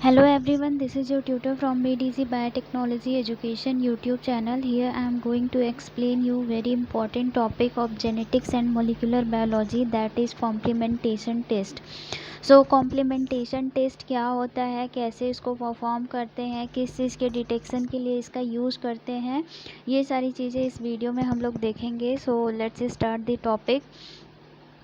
Hello everyone, this is your tutor from BDC Biotechnology Education YouTube channel. Here I am going to explain you very important topic of genetics and molecular biology, that is complementation test. So complementation test क्या होता है, कैसे इसको perform करते हैं, किस चीज़ के detection के लिए इसका यूज़ करते हैं, ये सारी चीज़ें इस वीडियो में हम लोग देखेंगे. So let's start the topic.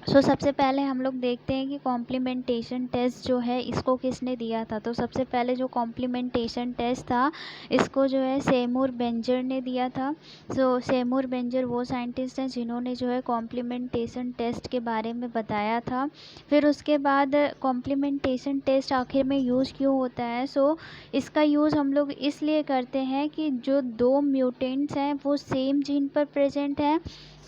सबसे पहले हम लोग देखते हैं कि कॉम्प्लीमेंटेशन टेस्ट जो है इसको किसने दिया था. तो सबसे पहले जो कॉम्प्लीमेंटेशन टेस्ट था इसको जो है सेमूर बेंजर ने दिया था. सेमूर बेंजर वो साइंटिस्ट हैं जिन्होंने जो है कॉम्प्लीमेंटेशन टेस्ट के बारे में बताया था. फिर उसके बाद कॉम्प्लीमेंटेशन टेस्ट आखिर में यूज़ क्यों होता है. इसका यूज़ हम लोग इसलिए करते हैं कि जो दो म्यूटेंट्स हैं वो सेम जीन पर प्रेजेंट हैं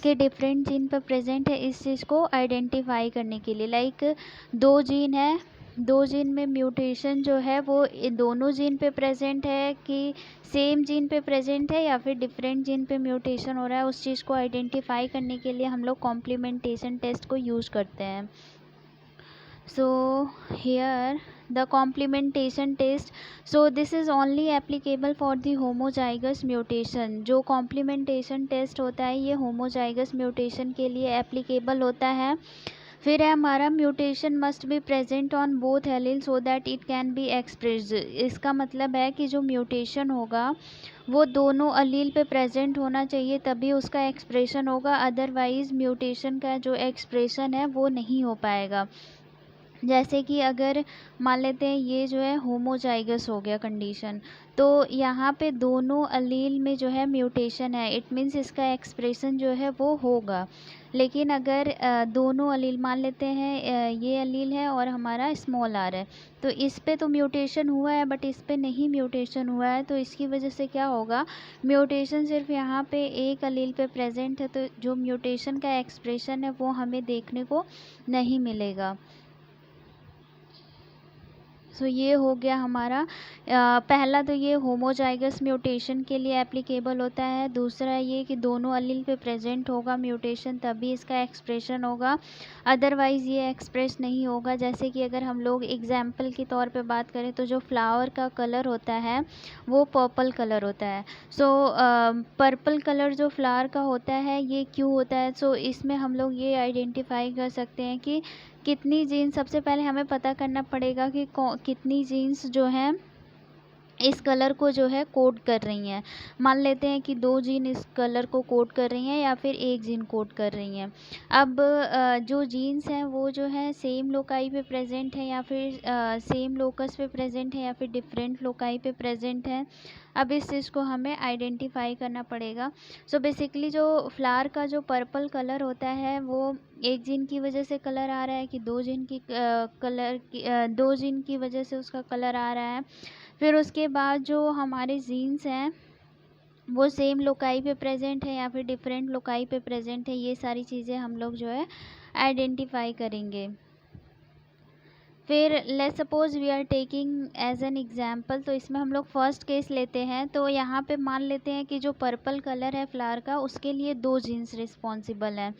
कि डिफरेंट जीन पर प्रेजेंट है, इस चीज़ को आइडेंटिफाई करने के लिए. लाइक दो जीन है, दो जीन में म्यूटेशन जो है वो दोनों जीन पे प्रेजेंट है कि सेम जीन पे प्रेजेंट है या फिर डिफरेंट जीन पे म्यूटेशन हो रहा है, उस चीज़ को आइडेंटिफाई करने के लिए हम लोग कॉम्प्लीमेंटेशन टेस्ट को यूज़ करते हैं. Here the complementation test. This is only applicable for the homozygous mutation. जो complementation test होता है ये homozygous mutation के लिए applicable होता है. फिर है हमारा mutation must be present on both allele so that it can be expressed. इसका मतलब है कि जो म्यूटेशन होगा वो दोनों अलील पे प्रेजेंट होना चाहिए तभी उसका एक्सप्रेशन होगा, अदरवाइज़ म्यूटेशन का जो एक्सप्रेशन है वो नहीं हो पाएगा. जैसे कि अगर मान लेते हैं ये जो है होमोजाइगस हो गया कंडीशन, तो यहाँ पे दोनों अलील में जो है म्यूटेशन है, इट मीन्स इसका एक्सप्रेशन जो है वो होगा. लेकिन अगर दोनों अलील मान लेते हैं ये अलील है और हमारा स्मॉल आर है, तो इस पे तो म्यूटेशन हुआ है बट इस पे नहीं म्यूटेशन हुआ है, तो इसकी वजह से क्या होगा, म्यूटेशन सिर्फ यहाँ पे एक अलील पे प्रेजेंट है, तो जो म्यूटेशन का एक्सप्रेशन है वो हमें देखने को नहीं मिलेगा. ये हो गया हमारा पहला. तो ये होमोजाइगस म्यूटेशन के लिए एप्लीकेबल होता है. दूसरा ये कि दोनों अलील पे प्रेजेंट होगा म्यूटेशन तभी इसका एक्सप्रेशन होगा, अदरवाइज़ ये एक्सप्रेस नहीं होगा. जैसे कि अगर हम लोग एग्जाम्पल के तौर पे बात करें तो जो फ्लावर का कलर होता है वो पर्पल कलर होता है. पर्पल कलर जो फ्लावर का होता है ये क्यों होता है. इसमें हम लोग ये आइडेंटिफाई कर सकते हैं कि कितनी जीन्स, सबसे पहले हमें पता करना पड़ेगा कि कितनी जीन्स जो हैं इस कलर को जो है कोड कर रही हैं. मान लेते हैं कि दो जीन इस कलर को कोड कर रही हैं या फिर एक जीन कोड कर रही हैं. अब जो जीन्स हैं वो जो है सेम लोकाई पे प्रेजेंट है या फिर सेम लोकस पे प्रेजेंट है या फिर डिफरेंट लोकाई पे प्रेजेंट है. अब इस चीज़ को हमें आइडेंटिफाई करना पड़ेगा. बेसिकली जो फ्लावर का जो पर्पल कलर होता है वो एक जीन की वजह से कलर आ रहा है कि दो जीन की दो जीन की वजह से उसका कलर आ रहा है. फिर उसके बाद जो हमारे जीन्स हैं वो सेम लोकाई पे प्रेजेंट है या फिर डिफरेंट लोकाई पे प्रेजेंट है, ये सारी चीज़ें हम लोग जो है आइडेंटिफाई करेंगे. फिर let's suppose we are taking as an example, तो इसमें हम लोग फर्स्ट केस लेते हैं. तो यहाँ पे मान लेते हैं कि जो पर्पल कलर है फ्लावर का उसके लिए दो जीन्स रिस्पॉन्सिबल हैं.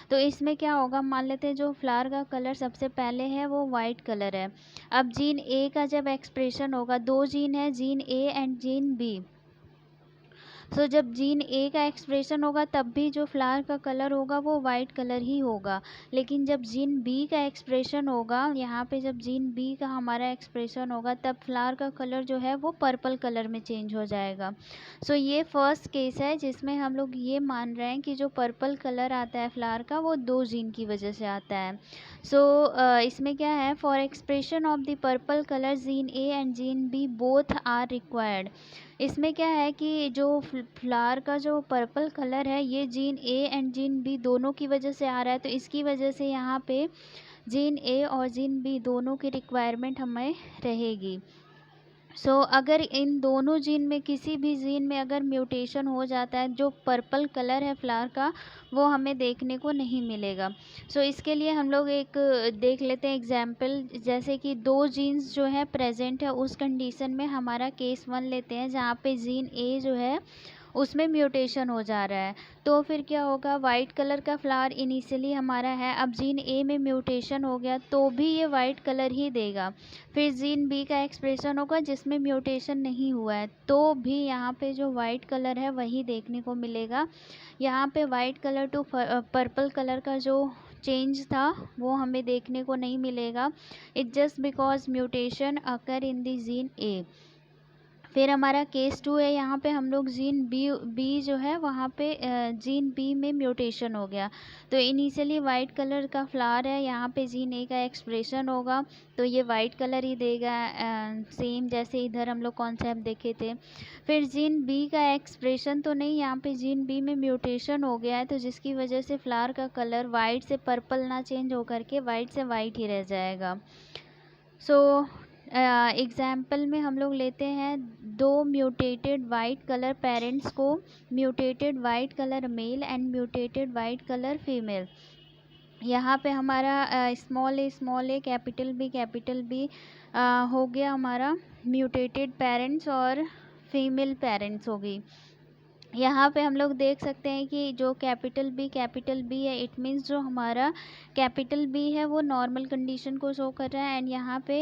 तो इसमें क्या होगा, मान लेते हैं जो फ्लावर का कलर सबसे पहले है वो वाइट कलर है. अब जीन ए का जब एक्सप्रेशन होगा, दो जीन है, gene A and gene B. जब जीन ए का एक्सप्रेशन होगा तब भी जो फ्लावर का कलर होगा वो वाइट कलर ही होगा. लेकिन जब जीन बी का एक्सप्रेशन होगा, यहाँ पे जब जीन बी का हमारा एक्सप्रेशन होगा तब फ्लावर का कलर जो है वो पर्पल कलर में चेंज हो जाएगा. ये फर्स्ट केस है जिसमें हम लोग ये मान रहे हैं कि जो पर्पल कलर आता है फ्लावर का वो दो जीन की वजह से आता है. इसमें क्या है, for expression of the purple colour gene A and gene B both are required. इसमें क्या है कि जो फ्लावर का जो पर्पल कलर है ये gene A and gene B दोनों की वजह से आ रहा है, तो इसकी वजह से यहाँ पे जीन ए और जीन बी दोनों की रिक्वायरमेंट हमें रहेगी. अगर इन दोनों जीन में किसी भी जीन में अगर म्यूटेशन हो जाता है, जो पर्पल कलर है फ्लावर का वो हमें देखने को नहीं मिलेगा. इसके लिए हम लोग एक देख लेते हैं एग्जाम्पल. जैसे कि दो जीन्स जो है प्रेजेंट है, उस कंडीशन में हमारा केस 1 लेते हैं जहाँ पे जीन ए जो है उसमें म्यूटेशन हो जा रहा है। तो फिर क्या होगा, वाइट कलर का फ्लावर इनिशियली हमारा है, अब जीन ए में म्यूटेशन हो गया तो भी ये वाइट कलर ही देगा। फिर जीन बी का एक्सप्रेशन होगा जिसमें म्यूटेशन नहीं हुआ है, तो भी यहाँ पे जो वाइट कलर है वही देखने को मिलेगा। यहाँ पे white colour to purple colour का जो चेंज था वो हमें देखने को नहीं मिलेगा। It just because mutation occur in the gene A. फिर हमारा केस 2 है, यहाँ पे हम लोग जीन बी जो है वहाँ पे जीन बी में म्यूटेशन हो गया। तो इनिशियली वाइट कलर का फ्लावर है, यहाँ पे जीन ए का एक्सप्रेशन होगा तो ये वाइट कलर ही देगा, सेम जैसे इधर हम लोग कॉन्सेप्ट देखे थे। फिर जीन बी का एक्सप्रेशन तो नहीं, यहाँ पे जीन बी में म्यूटेशन हो गया है तो जिसकी वजह से फ्लावर का कलर वाइट से पर्पल ना चेंज हो करके वाइट से वाइट ही रह जाएगा। सो एग्जाम्पल में हम लोग लेते हैं दो म्यूटेटेड वाइट कलर पेरेंट्स को, mutated white colour male and mutated white colour female. यहाँ पे हमारा स्मॉल ए कैपिटल बी हो गया हमारा म्यूटेटेड पेरेंट्स और फीमेल पेरेंट्स हो गई। यहाँ पे हम लोग देख सकते हैं कि जो कैपिटल बी है, इट मीन्स जो हमारा कैपिटल बी है वो नॉर्मल कंडीशन को शो कर रहा है एंड यहाँ पे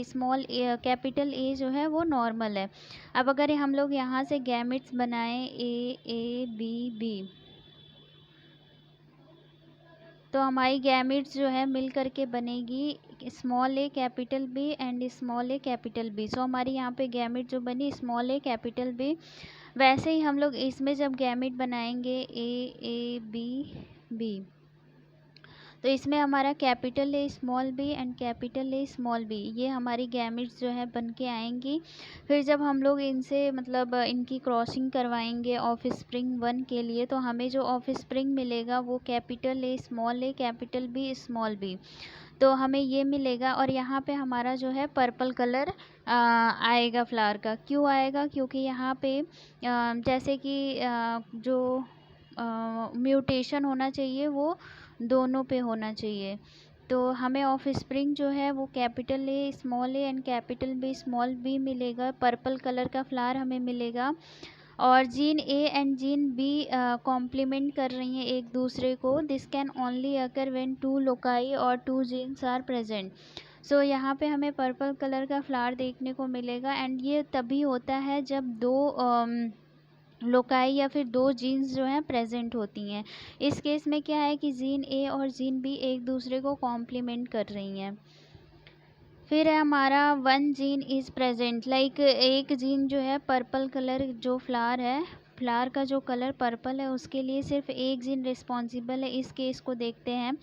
स्मॉल कैपिटल ए जो है वो नॉर्मल है। अब अगर हम लोग यहाँ से गैमेट्स बनाएं ए बी बी, तो हमारी गैमेट्स जो है मिल करके बनेगी small A capital B and small A capital B. So हमारी यहाँ पे गैमेट जो बनी स्मॉल ए कैपिटल बी। वैसे ही हम लोग इसमें जब गैमेट बनाएंगे ए बी बी, तो इसमें हमारा capital A small B and capital A small B, ये हमारी गैमेट्स जो है बन के आएंगी। फिर जब हम लोग इनसे मतलब इनकी क्रॉसिंग करवाएंगे ऑफ स्प्रिंग 1 के लिए, तो हमें जो ऑफ स्प्रिंग मिलेगा वो capital A capital B small B, तो हमें ये मिलेगा। और यहाँ पे हमारा जो है पर्पल कलर आएगा फ्लावर का। क्यों आएगा, क्योंकि यहाँ पे जैसे कि जो म्यूटेशन होना चाहिए वो दोनों पे होना चाहिए, तो हमें ऑफ स्प्रिंग जो है वो capital A small A and capital B small B मिलेगा, पर्पल कलर का फ्लावर हमें मिलेगा। और gene A and gene B complement कर रही हैं एक दूसरे को। This can only occur when 2 loci और 2 जीन्स आर प्रेजेंट। सो यहाँ पे हमें पर्पल कलर का फ्लावर देखने को मिलेगा एंड ये तभी होता है जब दो लोकाई या फिर दो जीन्स जो हैं प्रेजेंट होती हैं। इस केस में क्या है कि जीन ए और जीन बी एक दूसरे को कॉम्प्लीमेंट कर रही हैं। फिर है हमारा 1 जीन इज़ प्रेजेंट, लाइक एक जीन जो है पर्पल कलर जो फ्लावर है, फ्लावर का जो कलर पर्पल है उसके लिए सिर्फ एक जीन रिस्पॉन्सिबल है। इस केस को देखते हैं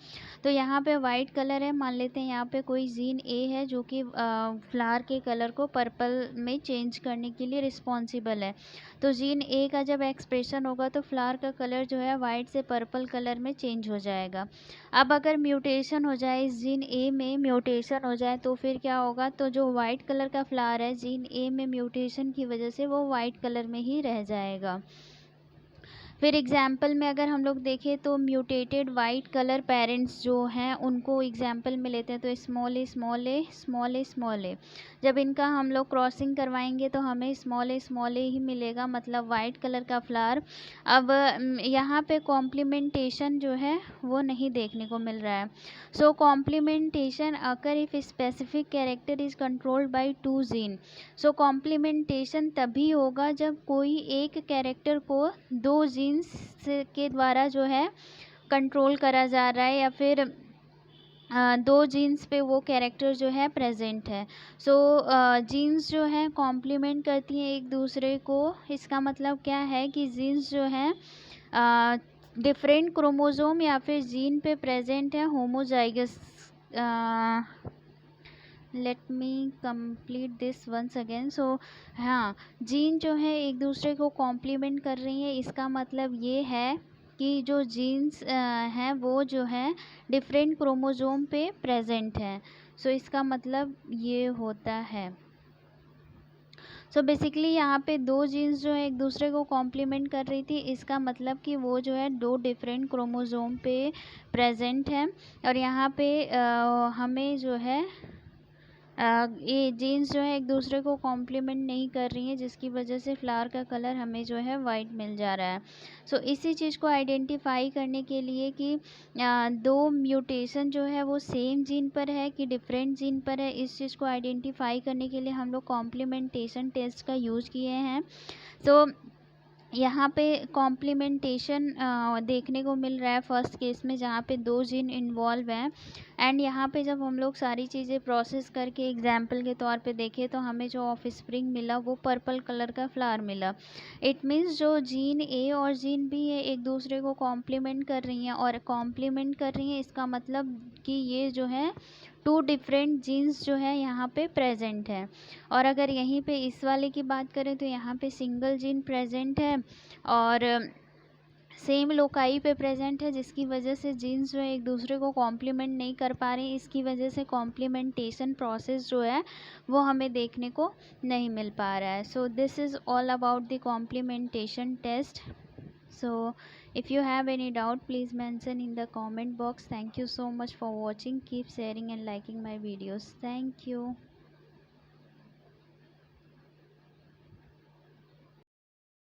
तो यहाँ पे वाइट कलर है, मान लेते हैं यहाँ पे कोई जीन ए है जो कि फ्लावर के कलर को पर्पल में चेंज करने के लिए रिस्पॉन्सिबल है। तो जीन ए का जब एक्सप्रेशन होगा तो फ्लावर का कलर जो है वाइट से पर्पल कलर में चेंज हो जाएगा। अब अगर म्यूटेशन हो जाए, इस जीन ए में म्यूटेशन हो जाए तो फिर क्या होगा, तो जो वाइट कलर का फ्लावर है जीन ए में म्यूटेशन की वजह से वो वाइट कलर में ही रह जाएगा। फिर एग्जाम्पल में अगर हम लोग देखें तो म्यूटेटेड वाइट कलर पेरेंट्स जो हैं उनको एग्जाम्पल में लेते हैं, तो स्मॉल ए। जब इनका हम लोग क्रॉसिंग करवाएंगे तो हमें स्मॉल ए ही मिलेगा, मतलब वाइट कलर का फ्लावर। अब यहाँ पे कॉम्प्लीमेंटेशन जो है वो नहीं देखने को मिल रहा है। So complementation occur if specific character is controlled by 2 gene. So complementation तभी होगा जब कोई एक कैरेक्टर को 2 जीन्स के द्वारा जो है कंट्रोल करा जा रहा है या फिर 2 जीन्स पे वो कैरेक्टर जो है प्रेजेंट है। सो जीन्स जो है कॉम्प्लीमेंट करती हैं एक दूसरे को। इसका मतलब क्या है कि जीन्स जो है डिफरेंट क्रोमोसोम या फिर जीन पे प्रेजेंट है homozygous. Let me complete this once again. So हाँ, जीन जो है एक दूसरे को कॉम्प्लीमेंट कर रही है, इसका मतलब ये है कि जो जीन्स हैं वो जो है डिफरेंट क्रोमोसोम पे प्रेजेंट हैं। सो इसका मतलब ये होता है। सो बेसिकली यहाँ पे 2 जीन्स जो है एक दूसरे को कॉम्प्लीमेंट कर रही थी, इसका मतलब कि वो जो है 2 डिफरेंट क्रोमोसोम पे प्रेजेंट है। और यहाँ पे हमें जो है ये जीन्स जो है एक दूसरे को कॉम्प्लीमेंट नहीं कर रही हैं, जिसकी वजह से फ्लावर का कलर हमें जो है वाइट मिल जा रहा है। सो इसी चीज़ को आइडेंटिफाई करने के लिए कि दो म्यूटेशन जो है वो सेम जीन पर है कि डिफरेंट जीन पर है, इस चीज़ को आइडेंटिफाई करने के लिए हम लोग कॉम्प्लीमेंटेशन टेस्ट का यूज़ किए हैं। सो यहाँ पे कॉम्प्लीमेंटेशन देखने को मिल रहा है फर्स्ट केस में, जहाँ पे दो जीन इन्वॉल्व हैं। एंड यहाँ पे जब हम लोग सारी चीज़ें प्रोसेस करके एग्जाम्पल के तौर पे देखें तो हमें जो ऑफस्प्रिंग मिला वो पर्पल कलर का फ्लावर मिला। इट मीन्स जो जीन ए और जीन बी है एक दूसरे को कॉम्प्लीमेंट कर रही हैं, और कॉम्प्लीमेंट कर रही हैं इसका मतलब कि ये जो है टू डिफरेंट जीन्स जो है यहाँ पे प्रेजेंट है। और अगर यहीं पे इस वाले की बात करें तो यहाँ पे सिंगल जीन प्रेजेंट है और सेम लोकाई पे प्रेजेंट है, जिसकी वजह से जीन्स जो है एक दूसरे को कॉम्प्लीमेंट नहीं कर पा रही। इसकी वजह से कॉम्प्लीमेंटेशन प्रोसेस जो है वो हमें देखने को नहीं मिल पा रहा है। So this is all about the complementation test. So if you have any doubt, please mention in the comment box. Thank you so much for watching. Keep sharing and liking my videos. Thank you.